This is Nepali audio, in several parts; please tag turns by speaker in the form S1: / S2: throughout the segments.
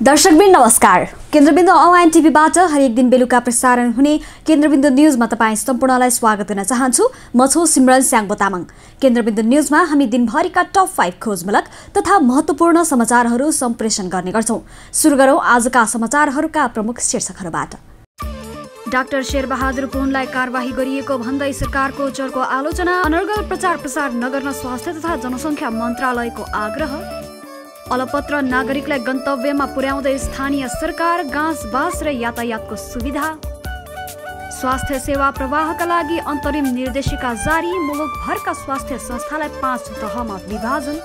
S1: दर्शकवृन्द नमस्कार। केन्द्रबिन्दु अनलाइन टिभीबाट हरेक दिन बेलुका प्रसारण हुने केन्द्रबिन्दु न्यूजमा तपाईँ सम्पूर्णलाई स्वागत गर्न चाहन्छु। म छु सिमरन स्याङ्बो तामाङ। केन्द्रबिन्दु न्यूजमा हामी दिनभरिका टप 5 खोजमूलक तथा महत्त्वपूर्ण समाचारहरू सम्प्रेषण गर्ने गर्छौं। सुरु गरौं आजका समाचारहरूका प्रमुख शीर्षकहरूबाट। डाक्टर शेरबहादुर पुनलाई कारबाही गरिएको भन्दै सरकारको चर्को आलोचना। अनर्गल प्रचार नगर्न स्वास्थ्य तथा जनसङ्ख्या मन्त्रालयको आग्रह। अलपत्र नागरिकलाई गन्तव्यमा पुर्याउँदै स्थानीय सरकार। गाँसबास र यातायातको सुविधा। स्वास्थ्य सेवा प्रवाहका लागि अन्तरिम निर्देशिका जारी। मुलुकभरका स्वास्थ्य संस्थालाई 5 तहमा विभाजन।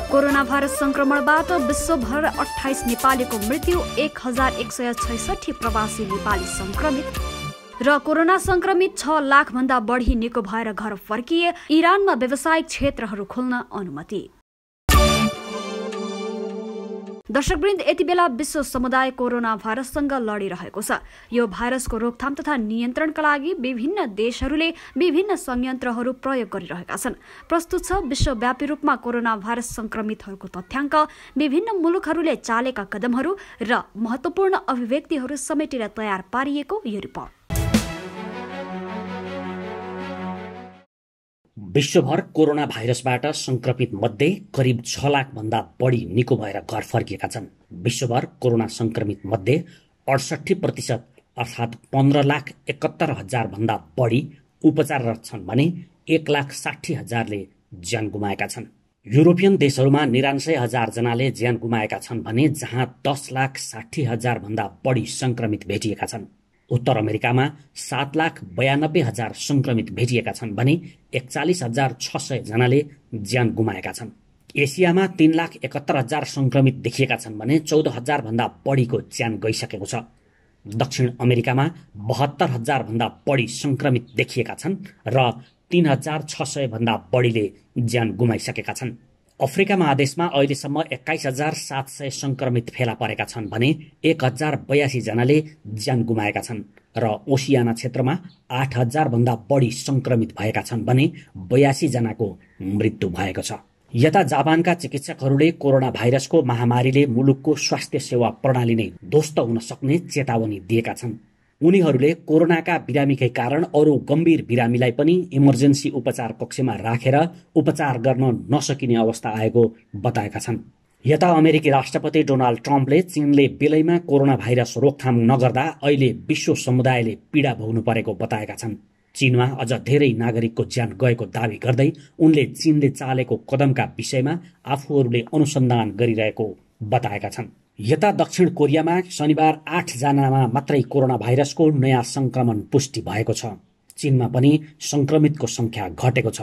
S1: कोरोना भाइरस संक्रमणबाट विश्वभर 28 नेपालीको मृत्यु। 1166 प्रवासी नेपाली संक्रमित र कोरोना संक्रमित 6 लाख भन्दा बढी निको भएर घर फर्किए। इरानमा व्यावसायिक क्षेत्रहरू खोल्न अनुमति। दर्शकवृन्द, यति बेला विश्व समुदाय कोरोना भाइरससँग लडिरहेको छ। यो भाइरसको रोकथाम तथा नियन्त्रणका लागि विभिन्न देशहरूले विभिन्न संयन्त्रहरू प्रयोग गरिरहेका छन्। प्रस्तुत छ विश्वव्यापी रूपमा कोरोना भाइरस संक्रमितहरूको तथ्याङ्क, विभिन्न मुलुकहरूले चालेका कदमहरू र महत्त्वपूर्ण अभिव्यक्तिहरू समेटेर तयार पारिएको यो रिपोर्ट।
S2: विश्वभर कोरोना भाइरसबाट संक्रमित मध्ये करिब 6 लाख भन्दा बढी निको भएर घर फर्किएका छन्। विश्वभर कोरोना संक्रमित मध्ये 68% अर्थात् 15,71,000 भन्दा बढी उपचाररत छन् भने 1,60,000ले ज्यान गुमाएका छन्। युरोपियन देशहरूमा 99,000 जनाले ज्यान गुमाएका छन् भने जहाँ 10,60,000 भन्दा बढी संक्रमित भेटिएका छन्। उत्तर अमेरिकामा 7,92,000 संक्रमित भेटिएका छन् भने 41,600 जनाले ज्यान गुमाएका छन्। एसियामा 3,71,000 संक्रमित देखिएका छन् भने 14,000 भन्दा बढीको ज्यान गइसकेको छ। दक्षिण अमेरिकामा 72,000 भन्दा बढी संक्रमित देखिएका छन् र 3,600 भन्दा बढीले ज्यान गुमाइसकेका छन्। अफ्रिका महादेशमा अहिलेसम्म 21,700 संक्रमित फेला परेका छन् भने 1,082 जनाले ज्यान गुमाएका छन् र ओसियाना क्षेत्रमा 8,000 भन्दा बढी संक्रमित भएका छन् भने 82 जनाको मृत्यु भएको छ। यता जापानका चिकित्सकहरूले कोरोना भाइरसको महामारीले मुलुकको स्वास्थ्य सेवा प्रणाली नै ध्वस्त हुन सक्ने चेतावनी दिएका छन्। उनीहरूले कोरोनाका बिरामीकै कारण अरू गम्भीर बिरामीलाई पनि इमर्जेन्सी उपचार कक्षमा राखेर उपचार गर्न नसकिने अवस्था आएको बताएका छन्। यता अमेरिकी राष्ट्रपति डोनाल्ड ट्रम्पले चीनले बेलैमा कोरोना भाइरस रोकथाम नगर्दा अहिले विश्व समुदायले पीडा भोग्नु परेको बताएका छन्। चीनमा अझ धेरै नागरिकको ज्यान गएको दावी गर्दै उनले चीनले चालेको कदमका विषयमा आफूहरूले अनुसन्धान गरिरहेको बताएका छन्। यता दक्षिण कोरियामा शनिबार 8 जनामा मात्रै कोरोना भाइरसको नयाँ संक्रमण पुष्टि भएको छ। चीनमा पनि संक्रमितको संख्या घटेको छ।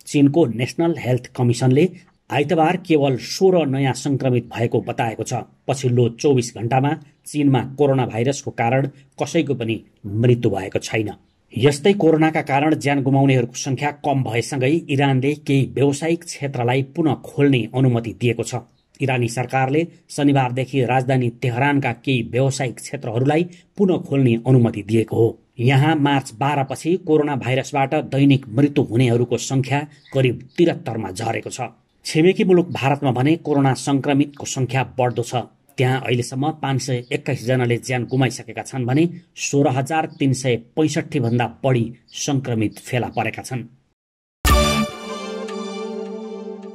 S2: चीनको नेशनल हेल्थ कमिसनले आइतबार केवल 16 नयाँ संक्रमित भएको बताएको छ। पछिल्लो 24 घण्टामा चीनमा कोरोना भाइरसको कारण कसैको पनि मृत्यु भएको छैन। यस्तै कोरोनाका कारण ज्यान गुमाउनेहरूको संख्या कम भएसँगै इरानले केही व्यावसायिक क्षेत्रलाई पुनः खोल्ने अनुमति दिएको छ। इरानी सरकारले शनिबारदेखि राजधानी तेहरानका केही व्यावसायिक क्षेत्रहरूलाई पुनः खोल्ने अनुमति दिएको हो। यहाँ मार्च 12 पछि कोरोना भाइरसबाट दैनिक मृत्यु हुनेहरूको संख्या करिब 73मा झरेको छ। छिमेकी मुलुक भारतमा भने कोरोना संक्रमितको संख्या बढ्दो छ। त्यहाँ अहिलेसम्म 521 जनाले ज्यान गुमाइसकेका छन् भने 16,365 भन्दा बढी संक्रमित फेला परेका छन्।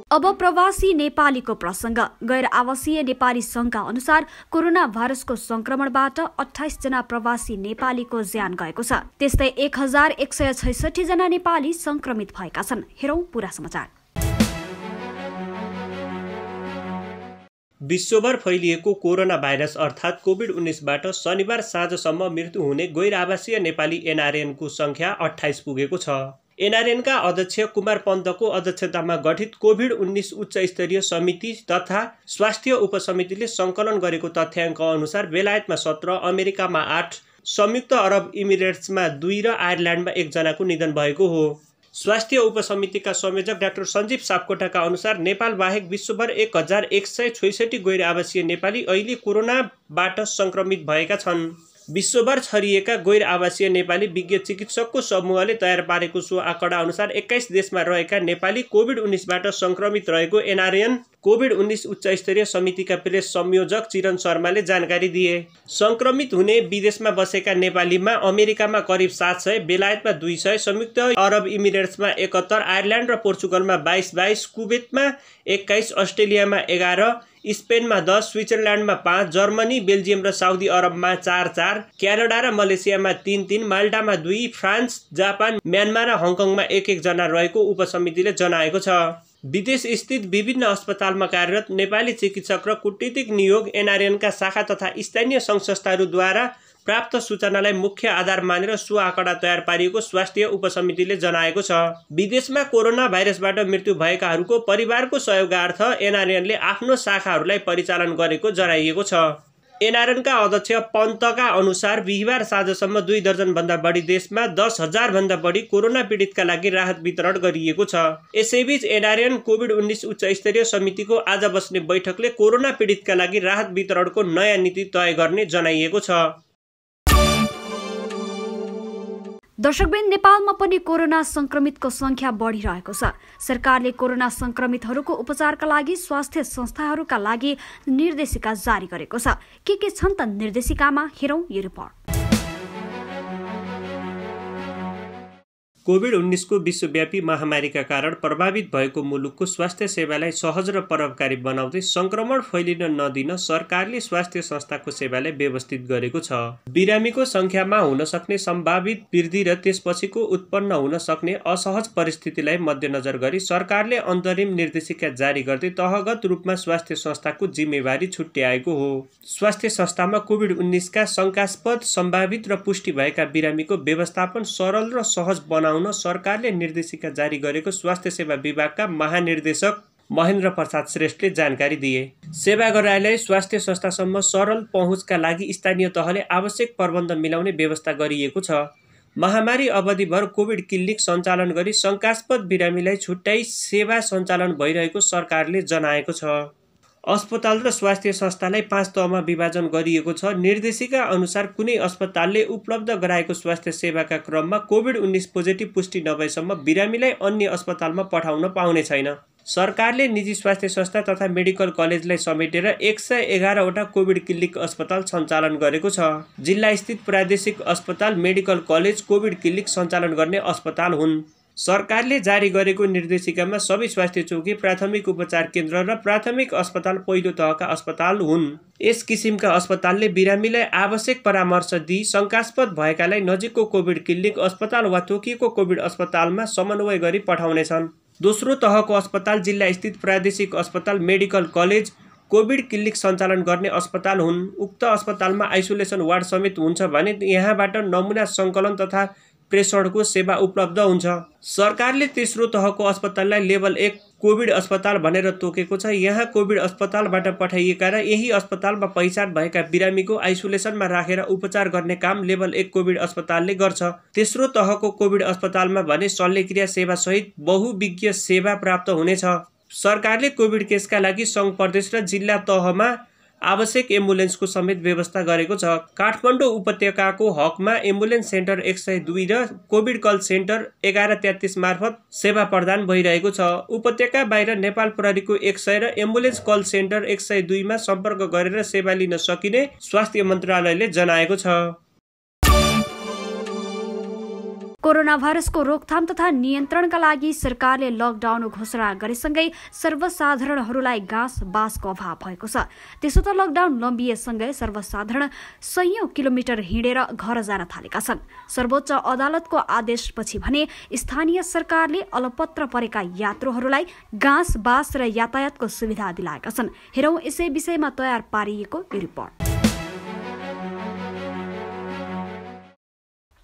S1: अब प्रवासी नेपालीको प्रसंग। गैर आवासीय नेपाली संघका अनुसार कोरोना भाइरसको संक्रमणबाट 28 जना प्रवासी नेपालीको ज्यान गएको छ। त्यस्तै 1166 जना नेपाली संक्रमित भएका छन्। हेरौं पूरा समाचार।
S3: विश्वभर फैलिएको कोरोना भाइरस अर्थात् कोभिड-19बाट शनिबार साँझसम्म मृत्यु हुने गैर आवासीय नेपाली एनआरएनको संख्या 28 पुगेको छ। एनआरएनका अध्यक्ष कुमार पन्तको अध्यक्षतामा गठित कोभिड-19 उच्च स्तरीय समिति तथा स्वास्थ्य उपसमितिले सङ्कलन गरेको तथ्याङ्क अनुसार बेलायतमा 17, अमेरिकामा 8, संयुक्त अरब इमिरेट्समा 2 र आयरल्यान्डमा 1 जनाको निधन भएको हो। स्वास्थ्य उपसमितिका संयोजक डाक्टर सञ्जीव सापकोटाका अनुसार नेपाल बाहेक विश्वभर 1166 गैर आवासीय नेपाली अहिले कोरोनाबाट संक्रमित भएका छन्। विश्वभर छरिएका गैर आवासीय नेपाली विज्ञ चिकित्सकको समूहले तयार पारेको सो आँकडा अनुसार 21 देशमा रहेका नेपाली कोभिड-19बाट संक्रमित रहेको एनआरएन कोभिड-19 उच्च स्तरीय समितिका प्रेस संयोजक चिरण शर्माले जानकारी दिए। संक्रमित हुने विदेशमा बसेका नेपालीमा अमेरिकामा करिब 700, बेलायतमा 200, संयुक्त अरब इमिरेट्समा 71, आयरल्यान्ड र पोर्चुगलमा 22, कुवेतमा 21, अस्ट्रेलियामा 11, स्पेनमा 10, स्विजरल्यान्डमा 5, जर्मनी, बेल्जियम र साउदी अरबमा 4, क्यानाडा र मलेसियामा 3, माल्टामा 2, फ्रान्स, जापान, म्यानमार र हङकङमा 1 जना रहेको उपसमितिले जनाएको छ। विदेश स्थित विभिन्न अस्पतालमा कार्यरत नेपाली चिकित्सक र कूटनीतिक नियोग एनआरएनका शाखा तथा स्थानीय सङ्घ संस्थाहरूद्वारा प्राप्त सूचनालाई मुख्य आधार मानेर सो आँकडा तयार पारिएको स्वास्थ्य उपसमितिले जनाएको छ। विदेशमा कोरोना भाइरसबाट मृत्यु भएकाहरूको परिवारको सहयोगार्थ एनआरएनले आफ्नो शाखाहरूलाई परिचालन गरेको जनाइएको छ। एनआरएनका अध्यक्ष पन्तका अनुसार बिहिबार साँझसम्म 2 दर्जनभन्दा बढी देशमा 10,000 भन्दा बढी कोरोना पीडितका लागि राहत वितरण गरिएको छ। यसैबीच एनआरएन कोभिड-19 उच्च स्तरीय समितिको आज बस्ने बैठकले कोरोना पीडितका लागि राहत वितरणको नयाँ नीति तय गर्ने जनाइएको छ।
S1: दर्शकवृन्द, नेपालमा पनि कोरोना संक्रमितको संख्या बढिरहेको छ। सरकारले कोरोना संक्रमितहरूको उपचारका लागि स्वास्थ्य संस्थाहरूका लागि निर्देशिका जारी गरेको छ। के छन् त निर्देशिकामा, हेरौं यो रिपोर्ट।
S3: कोभिड-19 को विश्वव्यापी महामारीका कारण प्रभावित भएको मुलुकको स्वास्थ्य सेवालाई सहज र प्रभावकारी बनाउँदै संक्रमण फैलिन नदिन सरकारले स्वास्थ्य संस्थाको सेवालाई व्यवस्थित गरेको छ। बिरामीको संख्यामा हुन सक्ने सम्भावित वृद्धि र त्यसपछिको उत्पन्न हुन सक्ने असहज परिस्थितिलाई मध्यनजर गरी सरकारले अन्तरिम निर्देशिका जारी गर्दै तहगत रूपमा स्वास्थ्य संस्थाको जिम्मेवारी छुट्याएको हो। स्वास्थ्य संस्थामा कोभिड-19 का शंकास्पद, सम्भावित र पुष्टि भएका बिरामीको व्यवस्थापन सरल र सहज बनाउन सरकारले निर्देशिका जारी गरेको स्वास्थ्य सेवा विभागका महानिर्देशक महेन्द्र प्रसाद श्रेष्ठले जानकारी दिए। सेवाग्राहीलाई स्वास्थ्य संस्थासम्म सरल पहुँचका लागि स्थानीय तहले आवश्यक प्रबन्ध मिलाउने व्यवस्था गरिएको छ। महामारी अवधिभर कोभिड क्लिनिक सञ्चालन गरी शंकास्पद बिरामीलाई छुट्याई सेवा सञ्चालन भइरहेको सरकारले जनाएको छ। अस्पताल र स्वास्थ्य संस्थालाई 5 तहमा विभाजन गरिएको छ। निर्देशिका अनुसार कुनै अस्पतालले उपलब्ध गराएको स्वास्थ्य सेवाका क्रममा कोभिड-19 पोजिटिभ पुष्टि नभएसम्म बिरामीलाई अन्य अस्पतालमा पठाउन पाउने छैन। सरकारले निजी स्वास्थ्य संस्था तथा मेडिकल कलेजलाई समेटेर 111 वटा कोभिड क्लिनिक अस्पताल सञ्चालन गरेको छ। जिल्ला स्थित प्रादेशिक अस्पताल, मेडिकल कलेज कोभिड क्लिनिक सञ्चालन गर्ने अस्पताल हुन्। सरकारले जारी गरेको निर्देशिकामा सबै स्वास्थ्य चौकी, प्राथमिक उपचार केन्द्र र प्राथमिक अस्पताल पहिलो तहका अस्पताल हुन्। यस किसिमका अस्पतालले बिरामीलाई आवश्यक परामर्श दिई शंकास्पद भएकालाई नजिकको कोभिड क्लिनिक अस्पताल वा तोकिएको कोभिड अस्पतालमा समन्वय गरी पठाउनेछन्। दोस्रो तहको अस्पताल जिल्ला स्थित प्रादेशिक अस्पताल, मेडिकल कलेज कोभिड क्लिनिक सञ्चालन गर्ने अस्पताल हुन्। उक्त अस्पतालमा आइसोलेसन वार्ड समेत हुन्छ भने यहाँबाट नमुना सङ्कलन तथा प्रेषणको सेवा उपलब्ध हुन्छ। सरकारले तेस्रो तहको अस्पताललाई लेभल 1 कोभिड अस्पताल भनेर तोकेको छ। यहाँ कोभिड अस्पतालबाट पठाइएका र यही अस्पतालमा पहिचान भएका बिरामीको आइसोलेसनमा राखेर उपचार गर्ने काम लेभल 1 कोभिड अस्पतालले गर्छ। तेस्रो तहको कोभिड अस्पतालमा भने शल्यक्रिया सेवा सहित बहुविज्ञ सेवा प्राप्त हुनेछ। सरकारले कोभिड केसका लागि सङ्घ, प्रदेश र जिल्ला तहमा आवश्यक एम्बुलेन्सको समेत व्यवस्था गरेको छ। काठमाडौँ उपत्यकाको हकमा एम्बुलेन्स सेन्टर 102 र कोभिड कल सेन्टर 1133 मार्फत सेवा प्रदान भइरहेको छ। उपत्यका बाहिर नेपाल प्रहरीको 100 र एम्बुलेन्स कल सेन्टर 102 मा सम्पर्क गरेर सेवा लिन सकिने स्वास्थ्य मन्त्रालयले जनाएको छ।
S1: कोरोना भाइरसको रोकथाम तथा नियन्त्रणका लागि सरकारले लकडाउन घोषणा गरेसँगै सर्वसाधारणहरूलाई घाँस बासको अभाव भएको छ। त्यसो त लकडाउन लम्बिएसँगै सर्वसाधारण सयौं किलोमिटर हिँडेर घर जान थालेका छन्। सर्वोच्च अदालतको आदेशपछि भने स्थानीय सरकारले अलपत्र परेका यात्रुहरूलाई घाँस बास र यातायातको सुविधा दिलाएका छन्। हेरौं यसै विषयमा तयार पारिएको यो रिपोर्ट।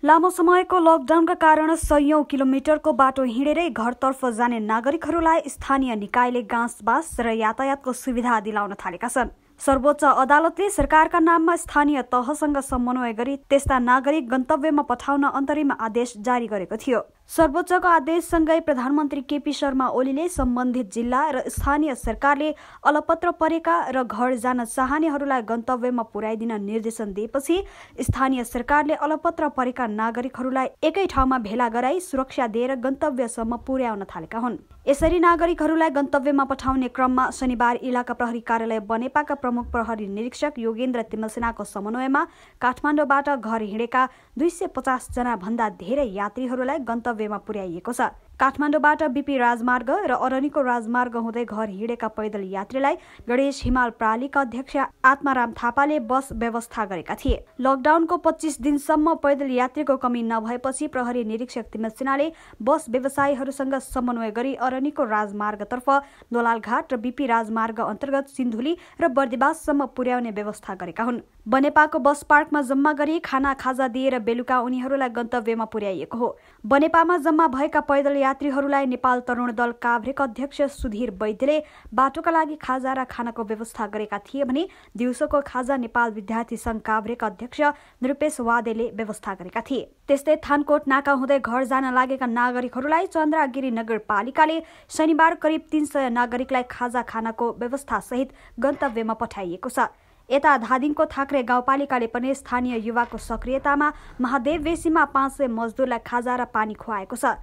S1: लामो समयको लकडाउनका कारण सयौं किलोमिटरको बाटो हिँडेरै घरतर्फ जाने नागरिकहरूलाई स्थानीय निकायले घाँस बास र यातायातको सुविधा दिलाउन थालेका छन्। सर्वोच्च अदालतले सरकारका नाममा स्थानीय तहसँग समन्वय गरी त्यस्ता नागरिक गन्तव्यमा पठाउन अन्तरिम आदेश जारी गरेको थियो। सर्वोच्चको आदेशसँगै प्रधानमन्त्री केपी शर्मा ओलीले सम्बन्धित जिल्ला र स्थानीय सरकारले अलपत्र परेका र घर जान चाहनेहरूलाई गन्तव्यमा पुर्याइदिन निर्देशन दिएपछि स्थानीय सरकारले अलपत्र परेका नागरिकहरूलाई एकै ठाउँमा भेला गराई सुरक्षा दिएर गन्तव्यसम्म पुर्याउन थालेका हुन्। यसरी नागरिकहरूलाई गन्तव्यमा पठाउने क्रममा शनिबार इलाका प्रहरी कार्यालय बनेपाका प्रमुख प्रहरी निरीक्षक योगेन्द्र तिमलसेनाको समन्वयमा काठमाडौँबाट घर हिँडेका 250 जना भन्दा धेरै यात्रीहरूलाई गन्तव्यमा पुर्याइएको छ। काठमाडौँबाट बीपी राजमार्ग र अरनिको राजमार्ग हुँदै घर हिँडेका पैदल यात्रीलाई गणेश हिमाल प्रालीका अध्यक्ष आत्माराम थापाले बस व्यवस्था गरेका थिए। लकडाउनको 25 दिनसम्म पैदल यात्रीको कमी नभएपछि प्रहरी निरीक्षक तिमलसेनाले बस व्यवसायीहरूसँग समन्वय गरी अरनिको राजमार्गतर्फ दोलालघाट र बीपी राजमार्ग अन्तर्गत सिन्धुली र बर्दिवाससम्म पुर्याउने व्यवस्था गरेका हुन्। बनेपाको बस पार्कमा जम्मा गरी खाना खाजा दिएर बेलुका उनीहरूलाई गन्तव्यमा पुर्याइएको हो। बनेपामा जम्मा भएका पैदल यात्रीहरूलाई नेपाल तरुण दल काभ्रेका अध्यक्ष सुधीर वैद्यले बाटोका लागि खाजा र खानाको व्यवस्था गरेका थिए भने दिउँसोको खाजा नेपाल विद्यार्थी संघ काभ्रेका अध्यक्ष नृपेश वादेले व्यवस्था गरेका थिए। त्यस्तै थानकोट नाका हुँदै घर जान लागेका नागरिकहरूलाई चन्द्रगिरी नगरपालिकाले शनिबार करिब 300 नागरिकलाई खाजा खानाको व्यवस्था सहित गन्तव्यमा पठाइएको छ। यता धादिङको थाक्रे गाउँपालिकाले पनि स्थानीय युवाको सक्रियतामा महादेव वेसीमा 500 मजदुरलाई खाजा र पानी खुवाएको छ।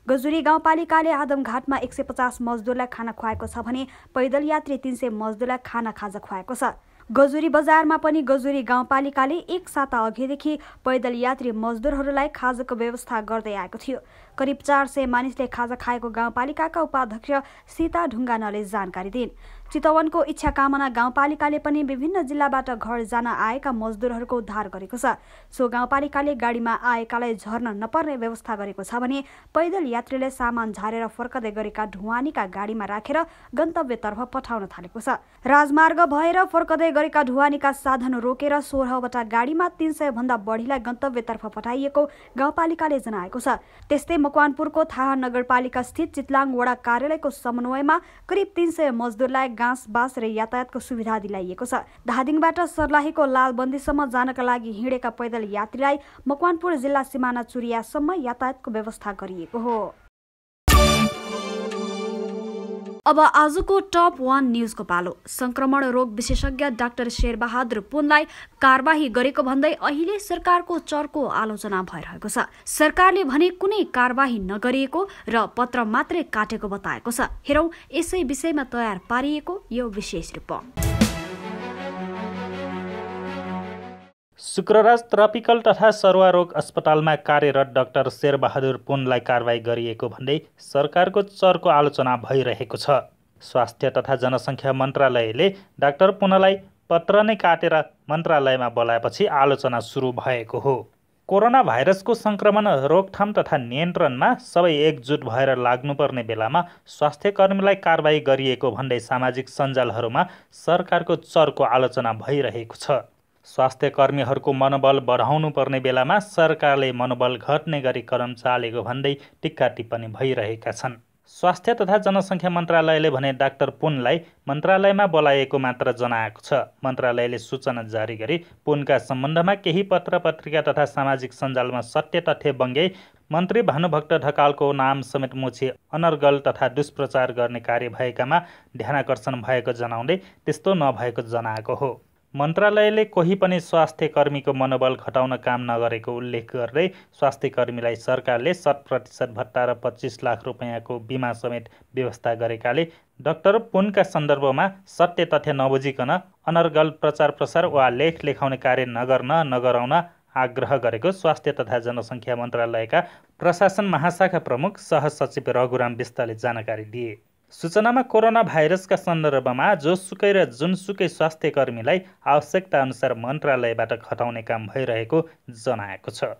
S1: गजुरी गाउँपालिकाले आदमघाटमा 150 मजदुरलाई खाना खुवाएको छ भने पैदल यात्री 300 मजदुरलाई खाजा खुवाएको छ। गजुरी बजारमा पनि गजुरी गाउँपालिकाले एक साता अघिदेखि पैदल यात्री मजदुरहरूलाई खाजाको व्यवस्था गर्दै आएको थियो। करिब 400 मानिसले खाजा खाएको गाउँपालिकाका उपाध्यक्ष सीता ढुङ्गानाले जानकारी दिइन्। चितवनको इच्छा कामना गाउँपालिकाले पनि विभिन्न जिल्लाबाट घर जान आएका मजदुरहरूको उद्धार गरेको छ। सो गाउँपालिकाले गाडीमा आएकालाई झर्न नपर्ने व्यवस्था गरेको छ भने पैदल यात्रीले सामान झारेर फर्कदै गरेका ढुवानीका गाडीमा राखेर गन्तव्यतर्फ पठाउन थालेको छ। राजमार्ग भएर फर्कदै गरेका ढुवानीका साधन रोकेर 16 वटा गाडीमा 300 भन्दा बढीलाई गन्तव्यतर्फ पठाइएको गाउँपालिकाले जनाएको छ। त्यस्तै मकवानपुरको थाहा नगरपालिका स्थित चितलाङ वडा कार्यालयको समन्वयमा करिब 300 मजदुरलाई घाँस बास र यातायातको सुविधा दिलाइएको छ। धादिङबाट सर्लाहीको लालबन्दीसम्म जानका लागि हिँडेका पैदल यात्रीलाई मकवानपुर जिल्ला सिमाना चुरियासम्म यातायातको व्यवस्था गरिएको हो। अब आजको टप 1 न्यूजको पालो। संक्रमण रोग विशेषज्ञ डाक्टर शेरबहादुर पुनलाई कारबाही गरेको भन्दै अहिले सरकारको चर्को आलोचना भइरहेको छ। सरकारले भने कुनै कारबाही नगरिएको र पत्र मात्रै काटेको बताएको छ। हेरौं यसै विषयमा तयार पारिएको यो विशेष रिपोर्ट।
S4: शुक्रराज ट्रपिकल तथा सरुवा रोग अस्पतालमा कार्यरत डाक्टर शेरबहादुर पुनलाई कारबाही गरिएको भन्दै सरकारको चर्को आलोचना भइरहेको छ। स्वास्थ्य तथा जनसङ्ख्या मन्त्रालयले डाक्टर पुनलाई पत्र नै काटेर मन्त्रालयमा बोलाएपछि आलोचना सुरु भएको हो। कोरोना भाइरसको संक्रमण रोकथाम तथा नियन्त्रणमा सबै एकजुट भएर लाग्नुपर्ने बेलामा स्वास्थ्यकर्मीलाई कारबाही गरिएको भन्दै सामाजिक सञ्जालहरूमा सरकारको चर्को आलोचना भइरहेको छ। स्वास्थ्यकर्मीहरूको मनोबल बढाउनु पर्ने बेलामा सरकारले मनोबल घट्ने गरी कदम चालेको भन्दै टिक्का टिप्पणी भइरहेका छन्। स्वास्थ्य तथा जनसङ्ख्या मन्त्रालयले भने डाक्टर पुनलाई मन्त्रालयमा बोलाइएको मात्र जनाएको छ। मन्त्रालयले सूचना जारी गरी पुनका सम्बन्धमा केही पत्र पत्रिका तथा सामाजिक सञ्जालमा सत्य तथ्य बङ्ग्याई मन्त्री भानुभक्त ढकालको नाम समेत मुछी अनर्गल तथा दुष्प्रचार गर्ने कार्य भएकामा ध्यानाकर्षण भएको जनाउँदै त्यस्तो नभएको जनाएको हो। मन्त्रालयले कोही पनि स्वास्थ्य कर्मीको मनोबल घटाउन काम नगरेको उल्लेख गर्दै स्वास्थ्य कर्मीलाई सरकारले 100% भत्ता र 25 लाख रुपैयाँको बिमा समेत व्यवस्था गरेकाले डाक्टर पुनका सन्दर्भमा सत्य तथ्य नबुझिकन अनर्गल प्रचार प्रसार वा लेख लेखाउने कार्य नगराउन आग्रह गरेको स्वास्थ्य तथा जनसङ्ख्या मन्त्रालयका प्रशासन महाशाखा प्रमुख सहसचिव रघुराम बिष्टले जानकारी दिए। सूचनामा कोरोना भाइरसका सन्दर्भमा जोसुकै र जुनसुकै स्वास्थ्य कर्मीलाई आवश्यकता अनुसार मन्त्रालयबाट खटाउने काम भइरहेको जनाएको छ।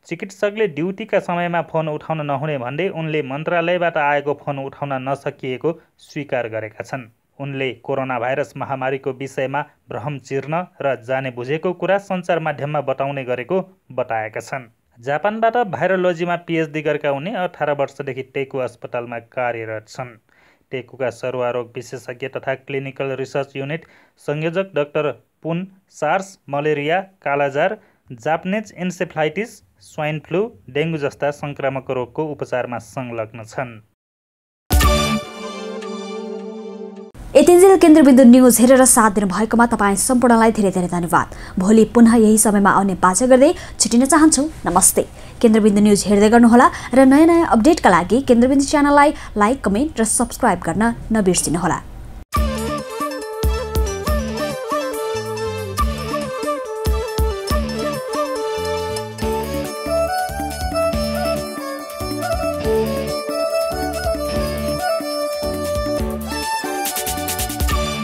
S4: चिकित्सकले ड्युटीका समयमा फोन उठाउन नहुने भन्दै उनले मन्त्रालयबाट आएको फोन उठाउन नसकिएको स्वीकार गरेका छन्। उनले कोरोना भाइरस महामारीको विषयमा भ्रम चिर्न र जाने बुझेको कुरा सञ्चार माध्यममा बताउने गरेको बताएका छन्। जापानबाट भाइरोलोजीमा PhD गरेका उनी 18 वर्षदेखि टेकु अस्पतालमा कार्यरत छन्। टेकुका सरुवा रोग विशेषज्ञ तथा क्लिनिकल रिसर्च युनिट संयोजक doctor Pun SARS, malaria, kala azar, Japanese encephalitis, swine flu, dengue जस्ता संक्रामक रोगको उपचारमा संलग्न छन्।
S1: यतिन्जेल केन्द्रबिन्दु न्युज हेरेर साथ दिनुभएकोमा तपाईँ सम्पूर्णलाई धेरै धेरै धन्यवाद। भोलि पुनः यही समयमा आउने बाचा गर्दै छुटिन चाहन्छु। नमस्ते। केन्द्रबिन्दु न्युज हेर्दै गर्नुहोला र नयाँ अपडेटका लागि केन्द्रबिन्दु च्यानललाई लाइक, कमेन्ट र सब्स्क्राइब गर्न नबिर्सिनुहोला।